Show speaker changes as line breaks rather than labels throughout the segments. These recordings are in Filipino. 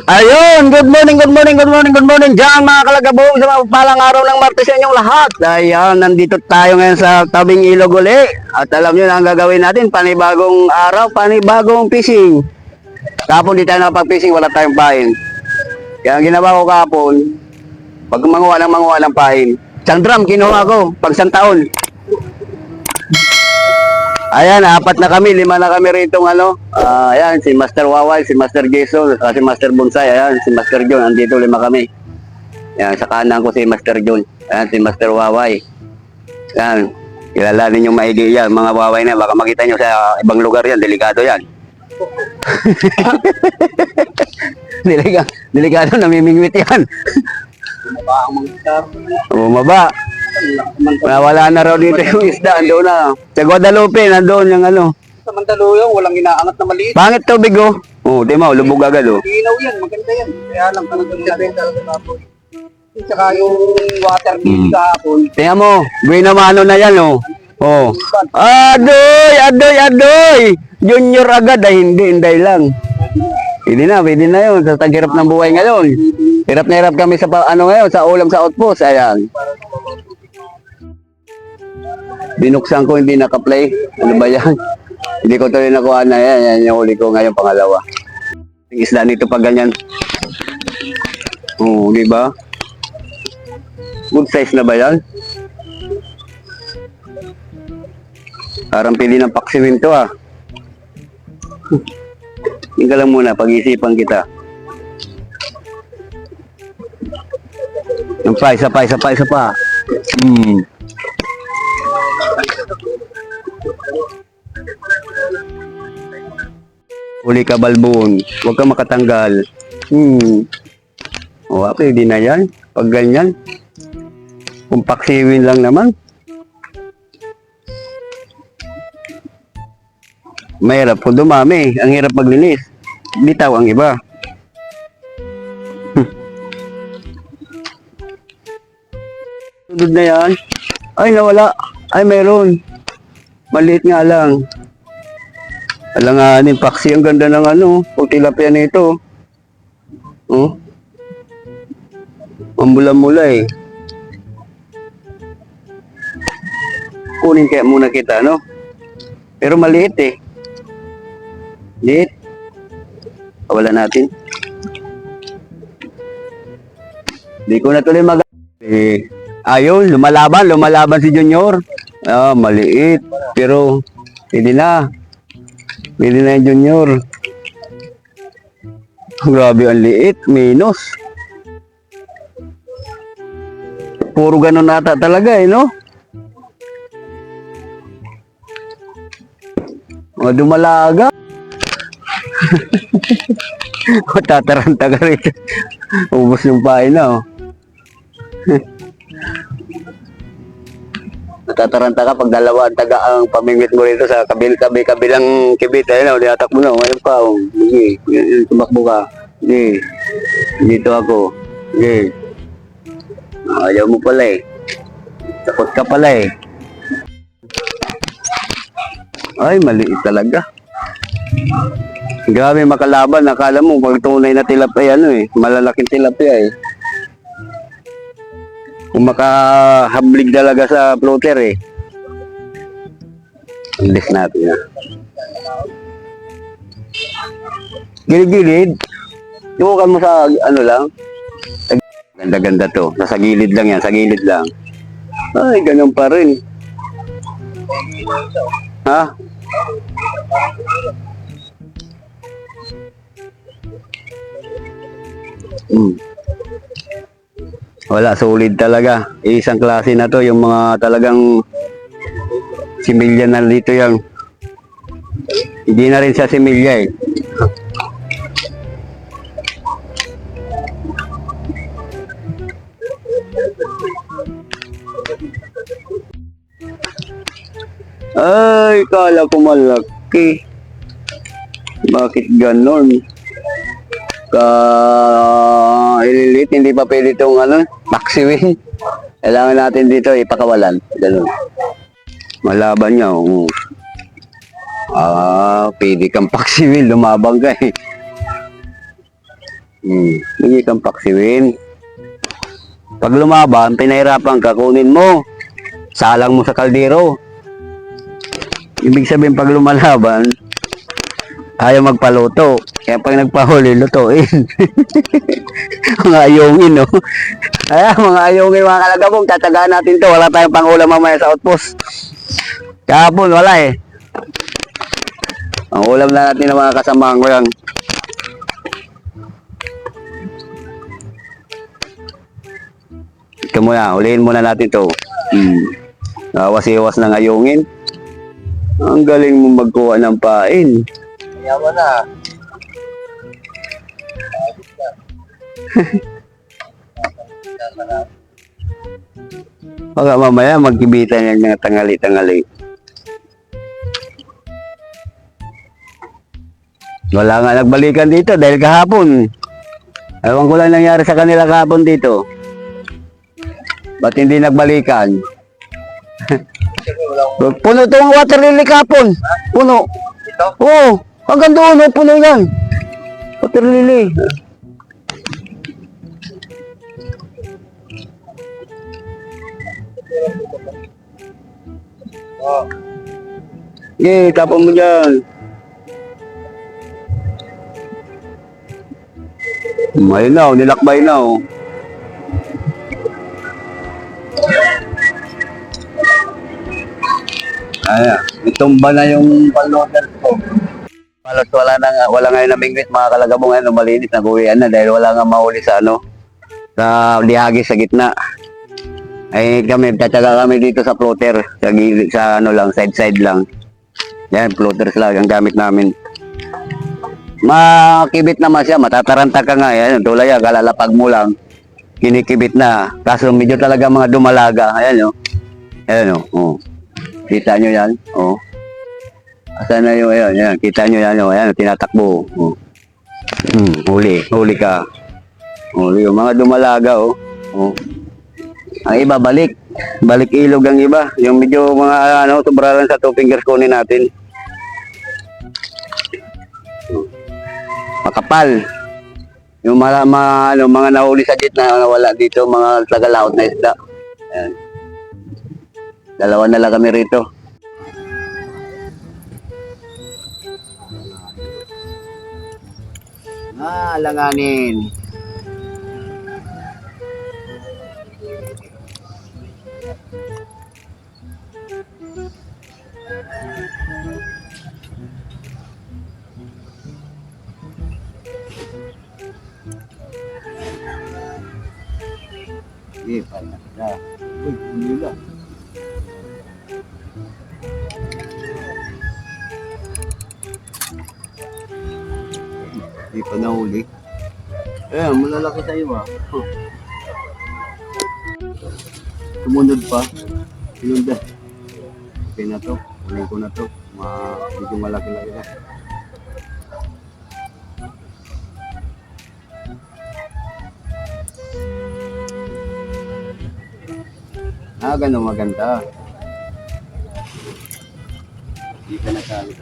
Ayun, good morning, good morning, good morning, good morning dyan mga kalagabong sa palang araw ng Martes sa inyong lahat. Ayan, nandito tayo ngayon sa tabing ilog uli. At alam nyo na ang gagawin natin, panibagong araw, panibagong fishing. Kapon di tayo nakapag-fishing, wala tayong pain. Kaya ang ginawa ko kapon, pag manguha ng pain, isang drum kinuha ko, pag isang taon. Ayan, apat na kami, lima na kami rito ano. Ayan, si Master Waway, si Master Jason, si Master Bonsai, ayan, si Master John, andito lima kami. Ayan, sa kanan ko si Master John, ayan, si Master Waway. Ayan, kilalanin yung maigi yan, mga Waway na, baka makita nyo sa ibang lugar yan, delikado yan. Delikado, namimingwit yan.
Bumaba ang mga star.
Bumaba. Wala na raw dito yung isda, andun na. Sa Guadalupe, nandun yung ano.
Sa Mandaluyong, walang inaangat na maliit.
Pangit tubig oh. Oh, di mo, lubog agad oh.
Ilaw yan, maganda yan. Kaya lang talagang natin talaga kapon. Tsaka yung water gauge kahapon.
Tingnan mo, buwina mano na yan oh. Oh. Adoy! Junior agad ay hindi, hinday lang. Pwede na yun, sa taghirap ng buhay ngayon. Hirap na hirap kami sa ano ngayon, sa ulam sa outpost, ayan. Binuksan ko, hindi naka-play. Ano ba yan? Hindi ko tuloy nakuha na yan. Yan yung huli ko ngayon, pangalawa. Yung isda nito pag ganyan. Oo, di ba? Good size na ba yan? Parang pili ng paksimin to ah. Tingka lang muna, pag-isipan kita. Yung isa pa. Uli ka balbon, huwag ka makatanggal. O, pwede na yan. Pag ganyan. Kung paksiwin lang naman. Mahirap kung dumami. Ang hirap maglinis. Bitaw ang iba. Sunod na yan. Ay, nawala. Ay, mayroon. Maliit nga lang. Alanganin, paksi. Ang ganda ng ano. O tilapia nito. Oh. Mambula-mula eh. Kunin kaya muna kita, no? Pero maliit eh. Liit. Wala natin. Hindi ko na tuloy ayun, lumalaban si Junior. Maliit. Pero, pwede na yung Junior. Grabe ang liit, minus. Puro ganun ata talaga eh, no? Dumalaga. Tataranta ka rin. Ubus yung pain na, oh. Natataranta ka pag dalawa ang taga ang pamimit mo rito sa kabilang kibit. Ayun, niatak mo na. Ngayon pa, oh. Sige, tumakbo ka. Sige, dito ako. Sige. Ayaw mo pala eh. Takot ka pala eh. Ay, maliit talaga. Grabe makalaban. Nakala mo, pag tunay na tilapia, ano eh. Malalaking tilapia eh. Kung makahablig talaga sa floater eh. Alis natin na. Gilid-gilid. Tubukan mo sa ano lang. Ganda-ganda to. Nasa gilid lang yan. Sa gilid lang. Ay, ganun pa rin. Ha? Wala, solid talaga. Isang klase na to. Yung mga talagang similya na dito yan. Hindi na rin siya similya eh. Ay, kala ko malaki. Bakit ganon? Ililit, hindi pa pwede itong ano, paksiwin. Kailangan natin dito ipakawalan. Ganon. Malaban niya. Pwede kang paksiwin, lumabang ka eh. Hindi kang paksiwin. Pag lumaban, pinahirapan ka, kunin mo. Salang mo sa kaldero. Ibig sabihin, pag lumalaban, ayaw magpaluto. Kaya pag nagpahuli, lutuin. Mga ayungin, no? Ay, mga ayungin, mga kalagabong, tatagaan natin to. Wala tayong pangulam mamaya sa outpost. Kahapon, wala eh. Ang ulam na natin ng mga kasamahan ko yan. Ito muna, huliin muna natin to. Nawas-iwas ng ayungin. Ang galing mo magkuha ng pain.
Yaman na.
Baka mamaya magkibitan yan ng tangali-tangali. Wala nga nagbalikan dito dahil kahapon. Ewan ko lang nangyari sa kanila kahapon dito. Ba't hindi nagbalikan? Puno to ang water lily kahapon. Puno.
Ito?
Oo, hanggang doon, oh, puno yan. Water lily.
Oh.
Tapon mo dyan. Ayun na, nilakbay na, oh. Ayan, itumba na yung palotter ko. Halos wala ngayon namingwit mga kalagabong, ano, malinis na buwian na dahil wala nga mahuli sa ano, sa lihagi sa gitna. Ay kami, tatsaga kami dito sa floater, sa gilid, sa ano lang, side lang. Yan, floaters lang ang gamit namin. Makibit naman siya, matataranta ka nga, yan, tulad yan, kalalapag mo lang, kinikibit na. Kaso medyo talaga mga dumalaga, ayan, oh. Ayan, oh. Kita nyo yan, oh. Asan na yung, ayan, kita nyo yan, oh, ayan, tinatakbo, oh. Huli ka. Huli, yung mga dumalaga, oh. Oh. Ang iba, balik ilog ang iba. Yung medyo mga, ano, sobralan sa 2 fingers kunin natin. Makapal. Yung mga nahuli sa gitna, nawala dito, mga tagalaot na isda. Ayan. Dalawa na lang kami rito. Langanin. Panas na. Uy, nila. Hindi pa nahuli. Malalaki sa iyo, ah. Sumunod pa. Sinundan. Okay na to. Uling ko na to. Medyo malaki-laki na. Ganun maganda. Hindi ka nakalit.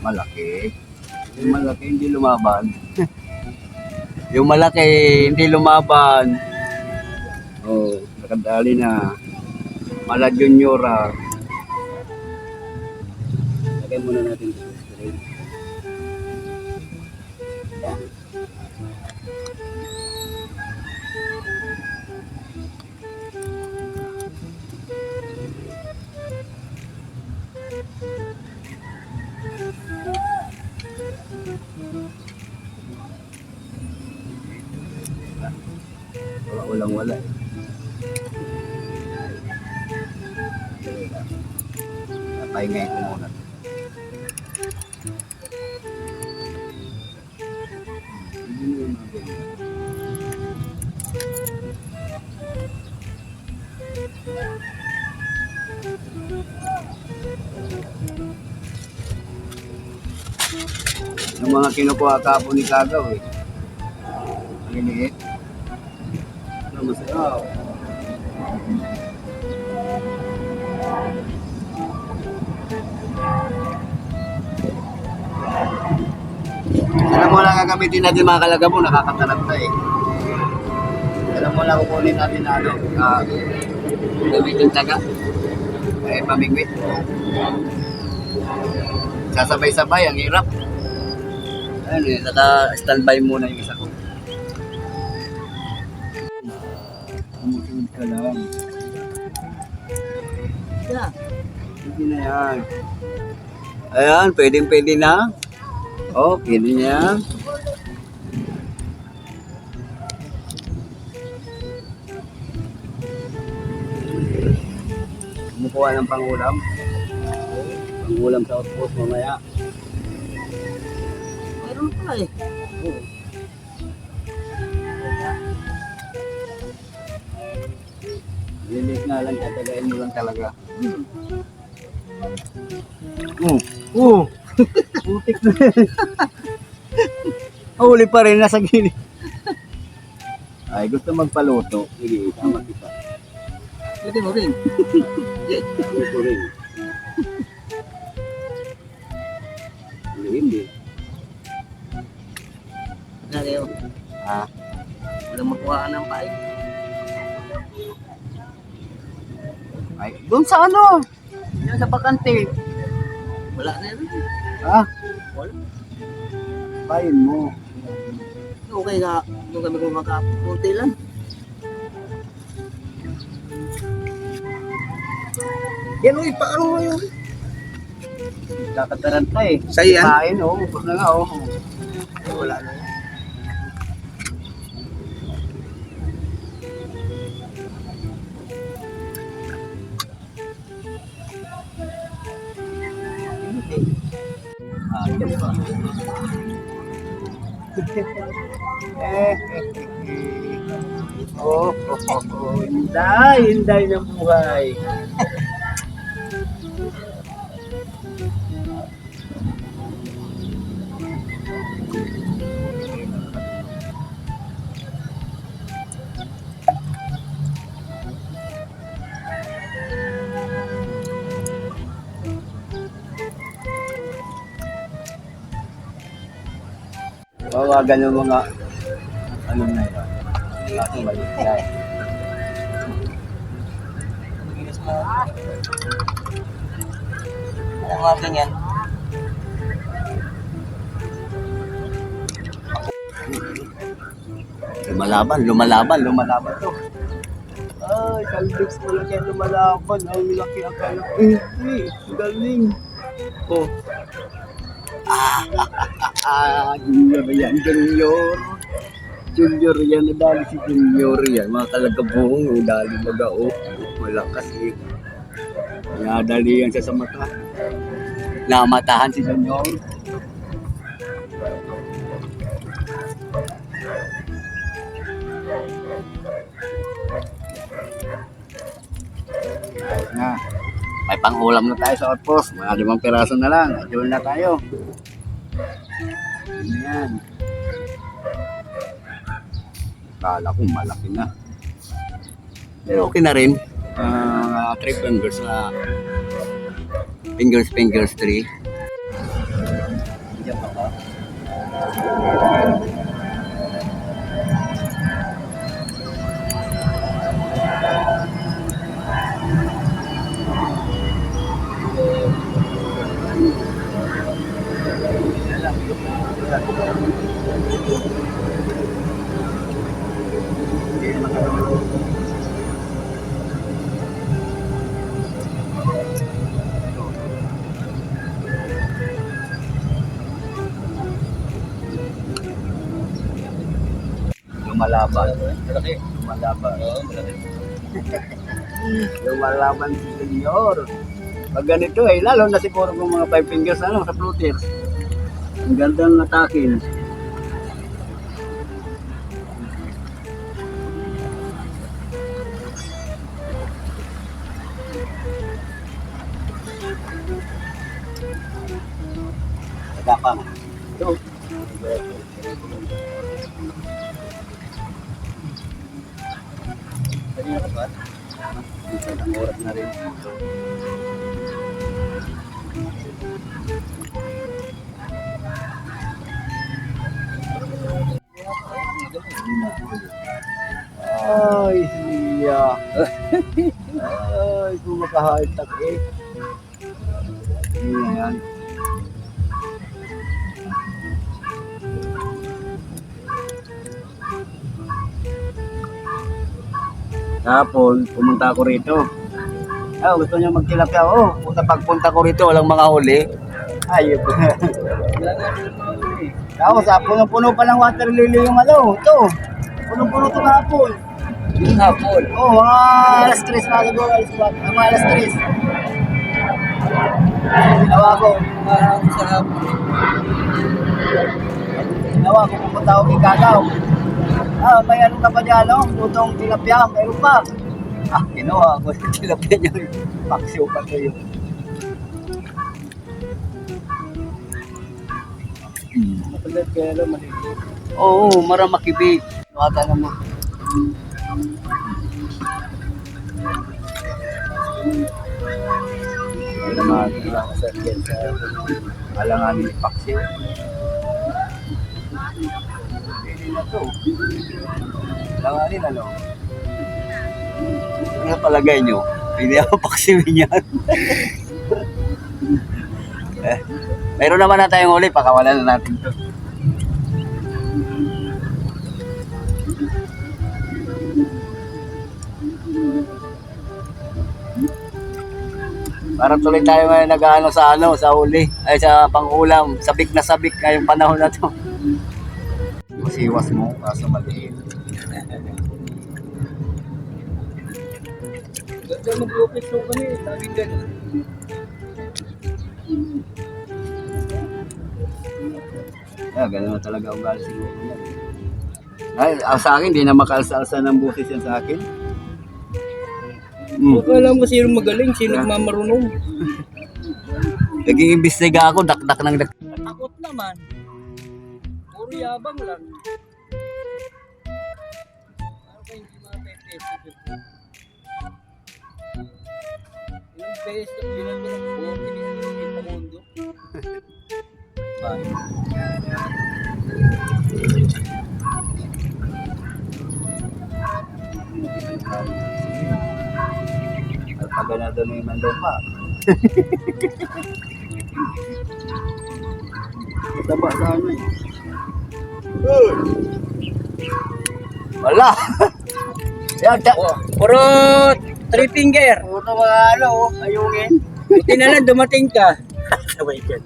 Malaki. Yung malaki hindi lumaban. Yung malaki hindi lumaban. Oh, nakadali na. Mala Junior. Lagay muna natin sa screen. Walang wala. Napahingay ko muna. Yung mga kinukuha kapo ni Kagaw eh. Maliliit. Ano masarap. Alam mo lang gagamitin natin mga kalagabo, nakakataranta eh. Alam mo lang kukunin natin na ano, gamitin taga. Ay pamingwit. Sasabay-sabay, ang hirap. Ano eh, naka-standby muna yung isa ko. Sumusunod ka lang.
Yeah.
Hindi na yan. Ayan, pwede na. Oh, pwede na yan. Kumukuha ng pangulam. Pangulam sa outpost mamaya.
Meron pa eh.
Oh. Lilit na lang, tatagain mo lang talaga. Putik na. Huli pa rin, nasa gilid. Ay, gusto magpaluto. Sige, tama kita.
Pwede mo rin.
Gusto rin. Hindi.
Naliw.
Ha?
Walang makuha ng paik.
Ay, doon sa ano? Yan sa bakante.
Wala na rin.
Ha?
Wala.
Bayin mo.
Okay ka. Doon kami kumakapunti lang. Yan uy, paano mo yun?
Kakataranta eh.
Sa'yo yan?
Kain, oh. Huwag na nga, oh.
Wala na yan.
Ah, yan pa. Hinday, hinday ng buhay. Mga ganun mga ano na yun. Ako maligay.
Ang mga ganyan.
Lumalaban to. Ay, Caldex mo lang yan lumalaban. Ang laki akala. Galing. Oh. Junior yan, Junior. Junior yan, nadali si Junior yan. Mga kalagabong, nadali magao. Malakas eh. Nadali yan siya sa mata. Namatahan si Junior. Na. May panghulam na tayo sa outpost. Mga 5 piraso na lang. Adjul na tayo. Ayan. Kala ko malaki na. Pero okay na rin. 3 fingers na fingers 3. Diyan pa ba? lumalaban.
Malaki.
Lumalaban.
Oo, malaki.
Lumalaban si Senyor. Pag ganito lalo na siguro kung mga 5 fingers sa floaters. Ang gandang atakin. Gapang. Ito.
Kanina ka ba?
Isang oras na rin. Ay, siya. Ay, kumakahatak eh. Yun na yan. Tapos, pumunta ako rito. Gusto niya magtilapia. Pagpunta ko rito, walang mga huli. Ayun.
Wala nga rin naman eh.
Tapos, puno-puno pa ng water lily yung ito. Puno-puno ito hapon.
Yung hapon.
Mga alas 3 na siguro. Mga alas 3. Ginawa ko.
Sa hapon.
Ginawa ko, pumunta ako kay Kagaw. May ano ka pa dyan, lutong tilapia, meron pa. Ginawa ko yung tilapia niya. Paksiw pa ito yun.
Matagal kaya lang maliliit.
Oo, maramakibig. Wata naman. Alanganin ni Paksiw. Pwede na ito. Alanganin ano? Ano palagay nyo? Pwede ako paksiwin yan. Meron naman na tayong uli, pakawalan na natin ito. Parang tuloy tayo ngayon nag-ano sa uli, ay sa pangulam, sabik na sabik ngayong panahon na to. Masiwas mo, kaso maliit.
Ganda mag-lupit yung kami. Sabi gano'n.
Ganun na talaga ugali siguro yan. Sa akin, di na makalsa-alsa ng busis yan sa akin.
Huwag alam mo sino magaling, sino mamarunong.
Nag-iimbestiga ako, dakdak ng dak.
Takot naman. Puro yabang lang. Ano ba hindi matay-test ito? Ilang beses na bilang ko ng buong pinili sa mundo.
Bakit? Alpaganado na yung mandopa. Taba sa ano eh. Wala. Yan,
Puro 3 finger.
Puto mga ayungin.
Buti na lang dumating ka. Sabay ka.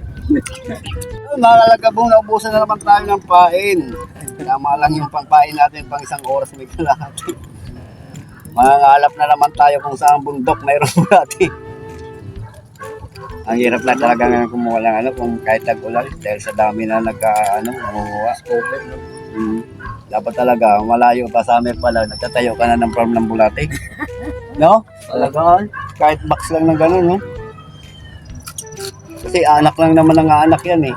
Malalagabong naubusan na naman tayo ng pain. Tama lang yung pangpain natin pang 1 oras may kalahati. Mangangalap na naman tayo kung saan bundok mayroon natin. Ang hirap na talaga ngayon kumuha ng kung kahit tag-ulan dahil sa dami na nangunguha. Dapat talaga, malayo pa summer pa lang, nagtatayo ka na ng farm ng bulate. No? Talagang, kahit box lang ng gano'n, no? Kasi anak lang naman ang anak yan eh.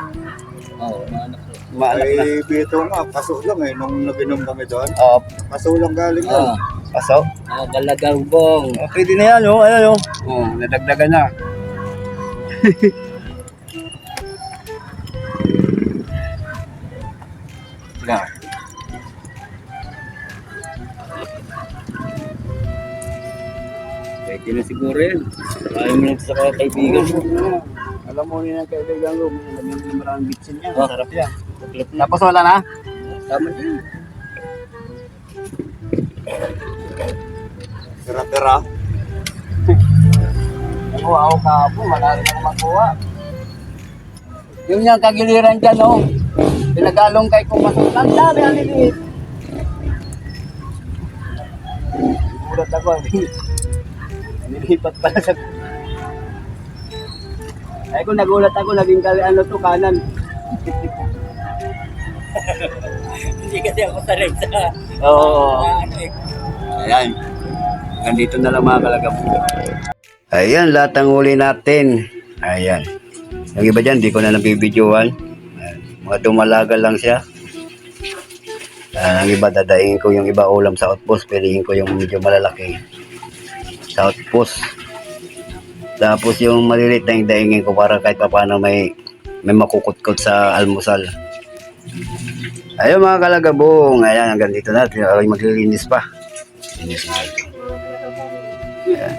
Oo, maanak ko.
Maanak na.
Ay, bito nga, paso lang nung nag-inom kami doon.
Oo,
Paso lang galing doon.
paso.
Galagagbong.
Pwede na yan, oh. Ayan, oh. Nadagdagan na. Yeah.
Pwede na siguro yun. Ayaw mo lang sa kaibigan mo.
Alam mo rin ang kaibigan ko, maraming bitsin niya.
Oh.
Sarap yan. Tapos wala na?
Tama din.
Tira-tira.
Nakuha ako kahapon, wala rin ako makuha. Yung niyang kagiliran dyan, oh. Pinagalong kay kumasok. Ang dami, ang liliit. nagulat ako. Nilipat pala sa... Ay kung nagulat ako, naging ano to, kanan.
Hindi kasi ako sanay sa...
Oo.
ano eh.
Ayan. Nandito na lang mga kalagabo. Ayan, lahat ng huli natin. Ayan. Yung iba dyan, di ko na nabibidyoan. Ayan. Mga dumalaga lang siya. Ang iba, dadaingin ko yung iba ulam sa outpost. Piliin ko yung medyo malalaki sa outpost. Tapos yung maliliit na yung daingin ko para kahit paano may makukutkot sa almusal. Ayun mga kalagabong. Ayan, hanggang dito na. Ay maglilinis pa. Linis na ito. Ayan.